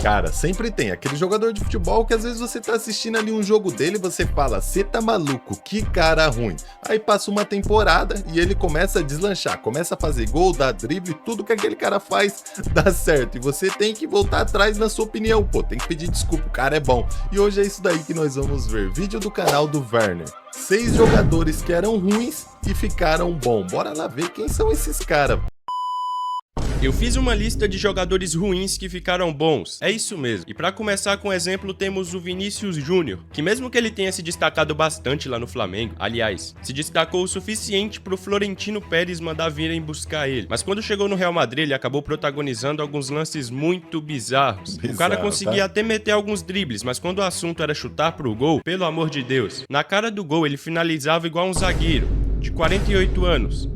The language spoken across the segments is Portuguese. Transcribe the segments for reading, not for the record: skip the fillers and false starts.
Cara, sempre tem aquele jogador de futebol que às vezes você tá assistindo ali um jogo dele e você fala, cê tá maluco, que cara ruim. Aí passa uma temporada e ele começa a deslanchar, começa a fazer gol, dar drible, tudo que aquele cara faz dá certo. E você tem que voltar atrás na sua opinião, pô, tem que pedir desculpa, o cara é bom. E hoje é isso daí que nós vamos ver, vídeo do canal do Werner. 6 jogadores que eram ruins e ficaram bons. Bora lá ver quem são esses caras. Eu fiz uma lista de jogadores ruins que ficaram bons, é isso mesmo. E pra começar com um exemplo temos o Vinícius Júnior, que mesmo que ele tenha se destacado bastante lá no Flamengo, aliás, se destacou o suficiente pro Florentino Pérez mandar virem buscar ele. Mas quando chegou no Real Madrid ele acabou protagonizando alguns lances muito bizarros. O cara conseguia até meter alguns dribles, mas quando o assunto era chutar pro gol, pelo amor de Deus, na cara do gol ele finalizava igual um zagueiro, de 48 anos.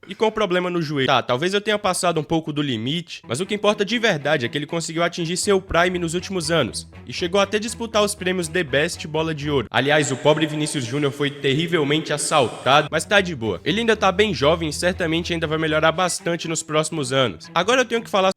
E com problema no joelho. Tá, talvez eu tenha passado um pouco do limite, mas o que importa de verdade é que ele conseguiu atingir seu prime nos últimos anos, e chegou até disputar os prêmios The Best Bola de Ouro. Aliás, o pobre Vinícius Júnior foi terrivelmente assaltado, mas tá de boa. Ele ainda tá bem jovem e certamente ainda vai melhorar bastante nos próximos anos. Agora eu tenho que falar...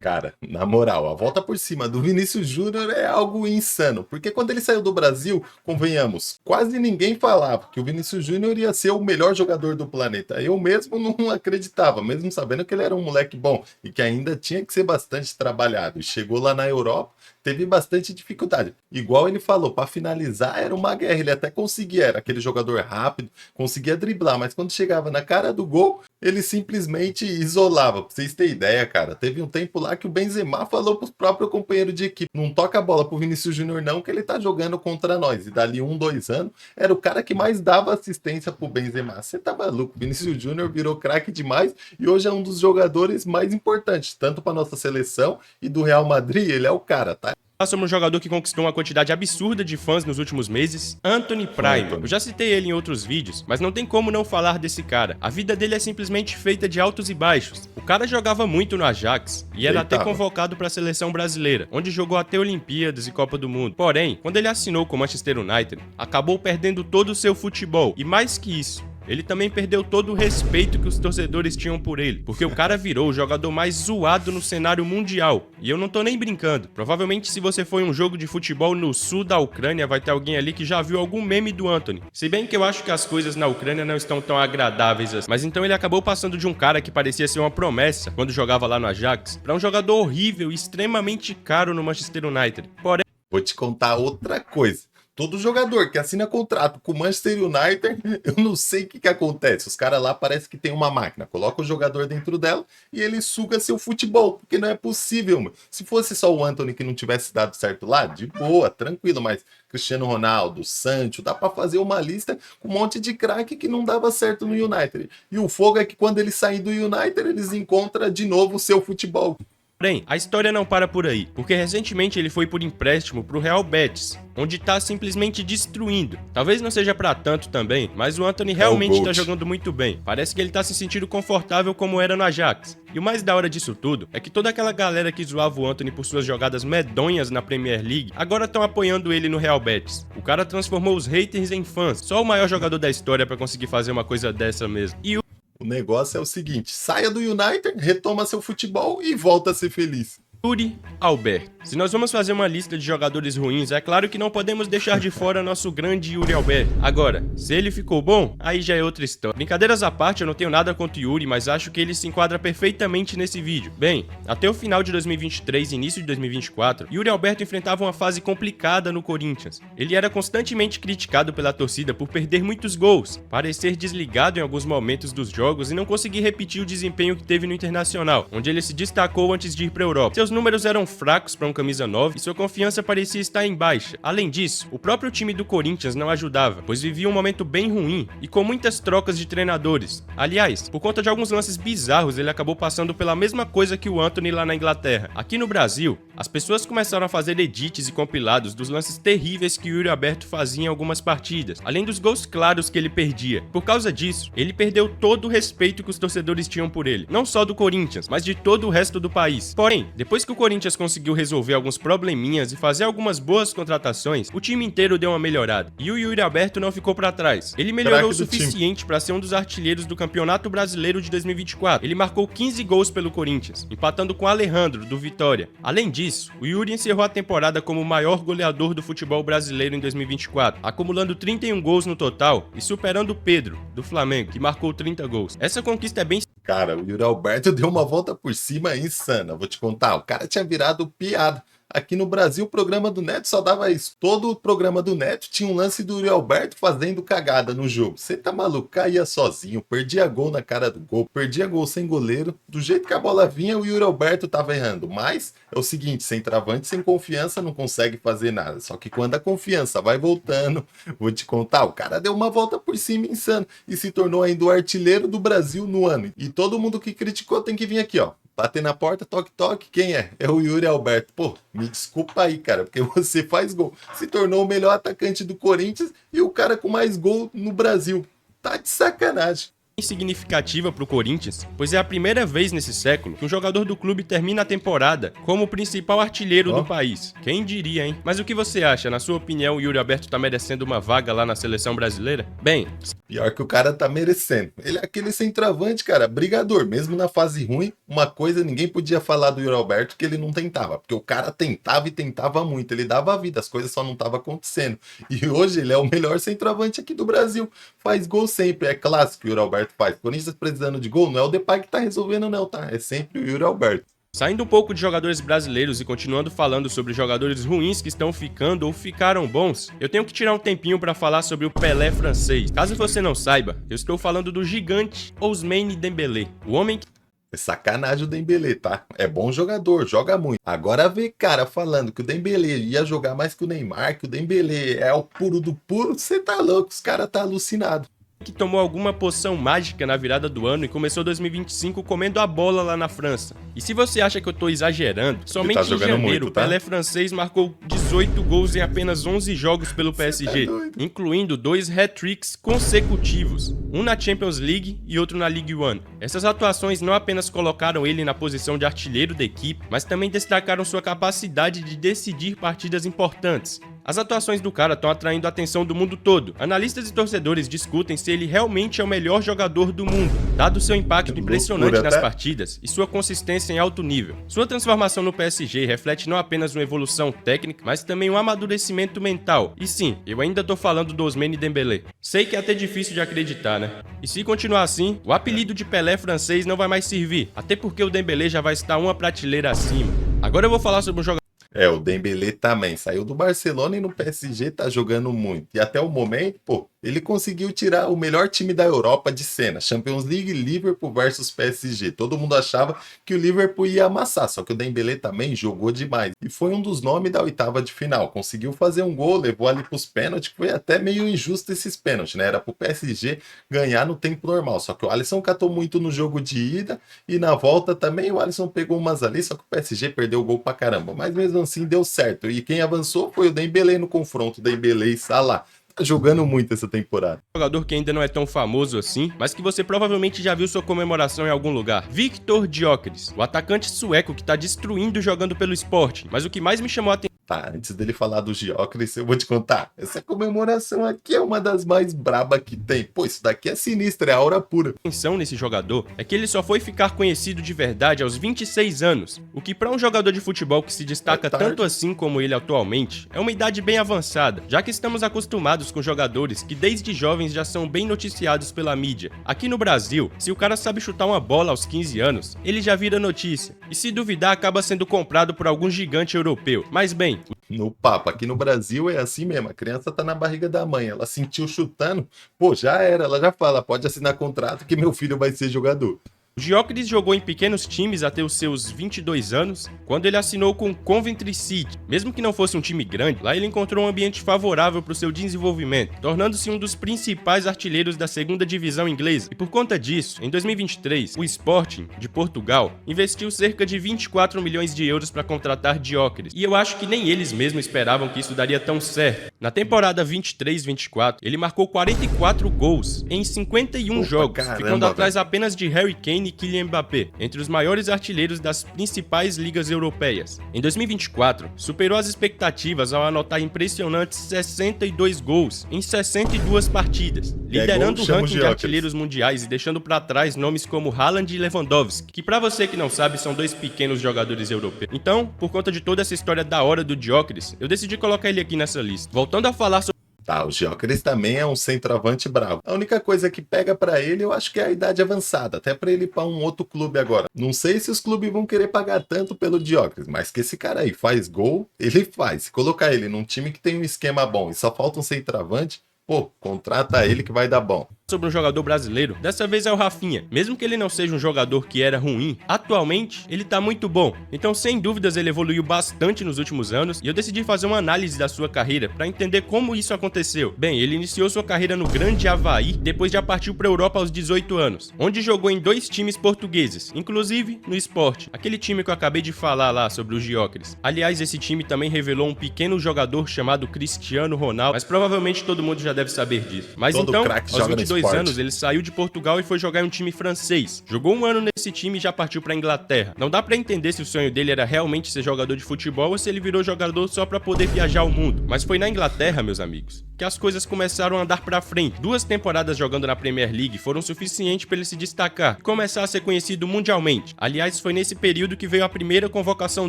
Cara, na moral, a volta por cima do Vinícius Júnior é algo insano, porque quando ele saiu do Brasil, convenhamos, quase ninguém falava que o Vinícius Júnior ia ser o melhor jogador do planeta. Eu mesmo não acreditava, mesmo sabendo que ele era um moleque bom e que ainda tinha que ser bastante trabalhado. E chegou lá na Europa, teve bastante dificuldade. Igual ele falou, para finalizar era uma guerra, ele até conseguia, era aquele jogador rápido, conseguia driblar, mas quando chegava na cara do gol, ele simplesmente isolava. Pra vocês terem ideia, cara, teve um tempo lá que o Benzema falou pro próprio companheiro de equipe, não toca a bola pro Vinícius Júnior não, que ele tá jogando contra nós. E dali 2 anos, era o cara que mais dava assistência pro Benzema. Você tá maluco, o Vinícius Júnior virou craque demais e hoje é um dos jogadores mais importantes, tanto pra nossa seleção e do Real Madrid, ele é o cara, tá? Sobre um jogador que conquistou uma quantidade absurda de fãs nos últimos meses, Anthony Prime. Eu já citei ele em outros vídeos, mas não tem como não falar desse cara. A vida dele é simplesmente feita de altos e baixos. O cara jogava muito no Ajax e era até convocado para a seleção brasileira, onde jogou até Olimpíadas e Copa do Mundo. Porém, quando ele assinou com o Manchester United, acabou perdendo todo o seu futebol. E mais que isso, ele também perdeu todo o respeito que os torcedores tinham por ele, porque o cara virou o jogador mais zoado no cenário mundial. E eu não tô nem brincando. Provavelmente se você for em um jogo de futebol no sul da Ucrânia, vai ter alguém ali que já viu algum meme do Anthony. Se bem que eu acho que as coisas na Ucrânia não estão tão agradáveis assim. Mas então ele acabou passando de um cara que parecia ser uma promessa quando jogava lá no Ajax, pra um jogador horrível e extremamente caro no Manchester United. Porém... Vou te contar outra coisa. Todo jogador que assina contrato com o Manchester United, eu não sei o que acontece. Os caras lá parece que tem uma máquina. Coloca o jogador dentro dela e ele suga seu futebol. Porque não é possível, mano. Se fosse só o Anthony que não tivesse dado certo lá, de boa, tranquilo. Mas Cristiano Ronaldo, Sancho, dá pra fazer uma lista com um monte de craque que não dava certo no United. E o fogo é que quando eles saem do United, eles encontram de novo o seu futebol. Porém, a história não para por aí, porque recentemente ele foi por empréstimo pro Real Betis, onde tá simplesmente destruindo. Talvez não seja pra tanto também, mas o Anthony realmente tá jogando muito bem. Parece que ele tá se sentindo confortável como era no Ajax. E o mais da hora disso tudo é que toda aquela galera que zoava o Anthony por suas jogadas medonhas na Premier League, agora estão apoiando ele no Real Betis. O cara transformou os haters em fãs. Só o maior jogador da história pra conseguir fazer uma coisa dessa mesmo. E o negócio é o seguinte, saia do United, retoma seu futebol e volta a ser feliz. Yuri Alberto. Se nós vamos fazer uma lista de jogadores ruins, é claro que não podemos deixar de fora nosso grande Yuri Alberto. Agora, se ele ficou bom, aí já é outra história. Brincadeiras à parte, eu não tenho nada contra o Yuri, mas acho que ele se enquadra perfeitamente nesse vídeo. Bem, até o final de 2023 e início de 2024, Yuri Alberto enfrentava uma fase complicada no Corinthians. Ele era constantemente criticado pela torcida por perder muitos gols, parecer desligado em alguns momentos dos jogos e não conseguir repetir o desempenho que teve no Internacional, onde ele se destacou antes de ir para a Europa. Seus números eram fracos para um camisa 9 e sua confiança parecia estar em baixa. Além disso, o próprio time do Corinthians não ajudava, pois vivia um momento bem ruim e com muitas trocas de treinadores. Aliás, por conta de alguns lances bizarros, ele acabou passando pela mesma coisa que o Anthony lá na Inglaterra. Aqui no Brasil, as pessoas começaram a fazer edits e compilados dos lances terríveis que o Yuri Alberto fazia em algumas partidas, além dos gols claros que ele perdia. Por causa disso, ele perdeu todo o respeito que os torcedores tinham por ele, não só do Corinthians, mas de todo o resto do país. Porém, depois que o Corinthians conseguiu resolver alguns probleminhas e fazer algumas boas contratações, o time inteiro deu uma melhorada. E o Yuri Alberto não ficou pra trás. Ele melhorou o suficiente para ser um dos artilheiros do Campeonato Brasileiro de 2024. Ele marcou 15 gols pelo Corinthians, empatando com Alejandro, do Vitória. Além disso, isso, o Yuri encerrou a temporada como o maior goleador do futebol brasileiro em 2024, acumulando 31 gols no total e superando o Pedro, do Flamengo, que marcou 30 gols. Essa conquista é bem... Cara, o Yuri Alberto deu uma volta por cima insana. Vou te contar, o cara tinha virado piada. Aqui no Brasil, o programa do Neto só dava isso. Todo o programa do Neto tinha um lance do Yuri Alberto fazendo cagada no jogo. Você tá maluco? Caía sozinho, perdia gol na cara do gol, perdia gol sem goleiro. Do jeito que a bola vinha, o Yuri Alberto tava errando. Mas é o seguinte, centroavante sem confiança não consegue fazer nada. Só que quando a confiança vai voltando, vou te contar, o cara deu uma volta por cima insano e se tornou ainda o artilheiro do Brasil no ano. E todo mundo que criticou tem que vir aqui, ó. Bater na porta, toque, toque, quem é? É o Yuri Alberto. Pô, me desculpa aí, cara, porque você faz gol. Se tornou o melhor atacante do Corinthians e o cara com mais gol no Brasil. Tá de sacanagem. Significativa para o Corinthians, pois é a primeira vez nesse século que um jogador do clube termina a temporada como o principal artilheiro do país. Quem diria, hein? Mas o que você acha? Na sua opinião, o Yuri Alberto tá merecendo uma vaga lá na seleção brasileira? Bem... Pior que o cara tá merecendo. Ele é aquele centroavante, cara, brigador. Mesmo na fase ruim, uma coisa ninguém podia falar do Yuri Alberto que ele não tentava. Porque o cara tentava e tentava muito. Ele dava a vida, as coisas só não estavam acontecendo. E hoje ele é o melhor centroavante aqui do Brasil. Faz gol sempre, é clássico o Yuri Alberto faz. Corinthians precisando de gol, não é o Depay que tá resolvendo não, tá? É sempre o Yuri Alberto. Saindo um pouco de jogadores brasileiros e continuando falando sobre jogadores ruins que estão ficando ou ficaram bons, eu tenho que tirar um tempinho para falar sobre o Pelé francês. Caso você não saiba, eu estou falando do gigante Ousmane Dembélé, o homem que... É sacanagem o Dembélé, tá? É bom jogador, joga muito. Agora vê cara falando que o Dembélé ia jogar mais que o Neymar, que o Dembélé é o puro do puro, você tá louco, os caras tá alucinado. Que tomou alguma poção mágica na virada do ano e começou 2025 comendo a bola lá na França. E se você acha que eu tô exagerando, somente em janeiro muito, tá? o Pelé francês marcou 18 gols em apenas 11 jogos pelo PSG, incluindo 2 hat-tricks consecutivos, um na Champions League e outro na Ligue 1. Essas atuações não apenas colocaram ele na posição de artilheiro da equipe, mas também destacaram sua capacidade de decidir partidas importantes. As atuações do cara estão atraindo a atenção do mundo todo. Analistas e torcedores discutem se ele realmente é o melhor jogador do mundo, dado seu impacto impressionante nas partidas e sua consistência em alto nível. Sua transformação no PSG reflete não apenas uma evolução técnica, mas também um amadurecimento mental. E sim, eu ainda tô falando do Ousmane Dembélé. Sei que é até difícil de acreditar, né? E se continuar assim, o apelido de Pelé francês não vai mais servir, até porque o Dembélé já vai estar uma prateleira acima. Agora eu vou falar sobre um jogador... É, o Dembélé também saiu do Barcelona e no PSG tá jogando muito. E até o momento, pô, ele conseguiu tirar o melhor time da Europa de cena. Champions League, Liverpool versus PSG. Todo mundo achava que o Liverpool ia amassar, só que o Dembélé também jogou demais. E foi um dos nomes da oitava de final. Conseguiu fazer um gol, levou ali pros pênaltis, foi até meio injusto esses pênaltis, né? Era pro PSG ganhar no tempo normal. Só que o Alisson catou muito no jogo de ida e na volta também o Alisson pegou umas ali, só que o PSG perdeu o gol pra caramba. Mas mesmo assim deu certo. E quem avançou foi o Dembélé no confronto, Dembélé e Salah. Tá jogando muito essa temporada. Jogador que ainda não é tão famoso assim, mas que você provavelmente já viu sua comemoração em algum lugar. Viktor Gyökeres, o atacante sueco que tá destruindo jogando pelo Sporting. Mas o que mais me chamou a atenção... Tá, antes dele falar do Gyökeres, eu vou te contar. Essa comemoração aqui é uma das mais braba que tem. Pô, isso daqui é sinistro, é aura pura. A atenção nesse jogador é que ele só foi ficar conhecido de verdade aos 26 anos, o que para um jogador de futebol que se destaca tanto assim como ele atualmente, é uma idade bem avançada, já que estamos acostumados com jogadores que desde jovens já são bem noticiados pela mídia. Aqui no Brasil, se o cara sabe chutar uma bola aos 15 anos, ele já vira notícia, e se duvidar acaba sendo comprado por algum gigante europeu. Mas bem, no papo, aqui no Brasil é assim mesmo, a criança tá na barriga da mãe, ela sentiu chutando, pô, já era, ela já fala, pode assinar contrato que meu filho vai ser jogador. O Gyökeres jogou em pequenos times até os seus 22 anos, quando ele assinou com o Coventry City. Mesmo que não fosse um time grande, lá ele encontrou um ambiente favorável para o seu desenvolvimento, tornando-se um dos principais artilheiros da segunda divisão inglesa. E por conta disso, em 2023, o Sporting, de Portugal, investiu cerca de 24 milhões de euros para contratar Gyökeres. E eu acho que nem eles mesmos esperavam que isso daria tão certo. Na temporada 23-24, ele marcou 44 gols em 51 jogos, ficando atrás apenas de Harry Kane mini Kylian Mbappé, entre os maiores artilheiros das principais ligas europeias. Em 2024, superou as expectativas ao anotar impressionantes 62 gols em 62 partidas, liderando o ranking de artilheiros mundiais e deixando para trás nomes como Haaland e Lewandowski, que pra você que não sabe são dois pequenos jogadores europeus. Então, por conta de toda essa história da hora do Gyökeres, eu decidi colocar ele aqui nessa lista. Voltando a falar sobre Tá, o Gyökeres também é um centroavante bravo. A única coisa que pega pra ele, eu acho que é a idade avançada, até pra ele ir pra um outro clube agora. Não sei se os clubes vão querer pagar tanto pelo Gyökeres, mas que esse cara aí faz gol, ele faz. Se colocar ele num time que tem um esquema bom e só falta um centroavante, pô, contrata ele que vai dar bom. Sobre um jogador brasileiro, dessa vez é o Rafinha. Mesmo que ele não seja um jogador que era ruim, atualmente ele tá muito bom. Então, sem dúvidas, ele evoluiu bastante nos últimos anos e eu decidi fazer uma análise da sua carreira para entender como isso aconteceu. Bem, ele iniciou sua carreira no Grande Avaí, depois já partiu para a Europa aos 18 anos, onde jogou em 2 times portugueses, inclusive no Sport, aquele time que eu acabei de falar lá sobre o Gyökeres. Aliás, esse time também revelou um pequeno jogador chamado Cristiano Ronaldo, mas provavelmente todo mundo já deve saber disso. Mas Todo então, craque aos joga no 22 esporte. anos, ele saiu de Portugal e foi jogar em um time francês. Jogou um ano nesse time e já partiu pra Inglaterra. Não dá pra entender se o sonho dele era realmente ser jogador de futebol ou se ele virou jogador só pra poder viajar o mundo. Mas foi na Inglaterra, meus amigos, que as coisas começaram a andar pra frente. 2 temporadas jogando na Premier League foram suficientes pra ele se destacar e começar a ser conhecido mundialmente. Aliás, foi nesse período que veio a primeira convocação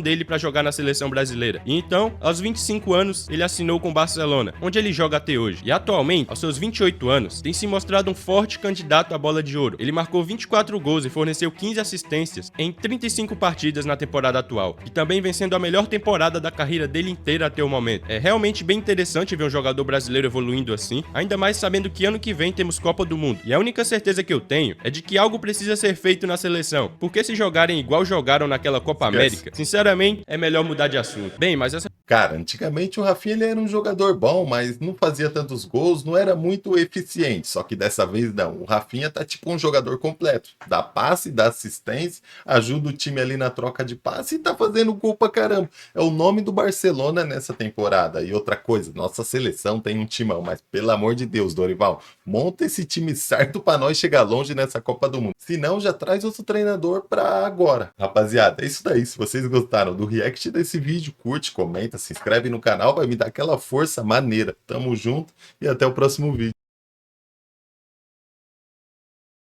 dele pra jogar na seleção brasileira. E então, aos 25 anos, ele assinou com o Barcelona, onde ele joga até hoje. E atualmente, aos seus 28 anos, tem se mostrado um forte candidato à bola de ouro. Ele marcou 24 gols e forneceu 15 assistências em 35 partidas na temporada atual, e também vem sendo a melhor temporada da carreira dele inteira até o momento. É realmente bem interessante ver um jogador brasileiro evoluindo assim, ainda mais sabendo que ano que vem temos Copa do Mundo. E a única certeza que eu tenho é de que algo precisa ser feito na seleção, porque se jogarem igual jogaram naquela Copa América, sinceramente, é melhor mudar de assunto. Bem, mas essa Cara, antigamente o Rafinha ele era um jogador bom, mas não fazia tantos gols, não era muito eficiente. Só que dessa vez não. O Rafinha tá tipo um jogador completo. Dá passe, dá assistência, ajuda o time ali na troca de passe e tá fazendo gol pra caramba. É o nome do Barcelona nessa temporada. E outra coisa, nossa seleção tem um timão, mas pelo amor de Deus, Dorival, monta esse time certo pra nós chegar longe nessa Copa do Mundo. Se não, já traz outro treinador pra agora. Rapaziada, é isso daí. Se vocês gostaram do react desse vídeo, curte, comenta, se inscreve no canal, vai me dar aquela força maneira. Tamo junto e até o próximo vídeo.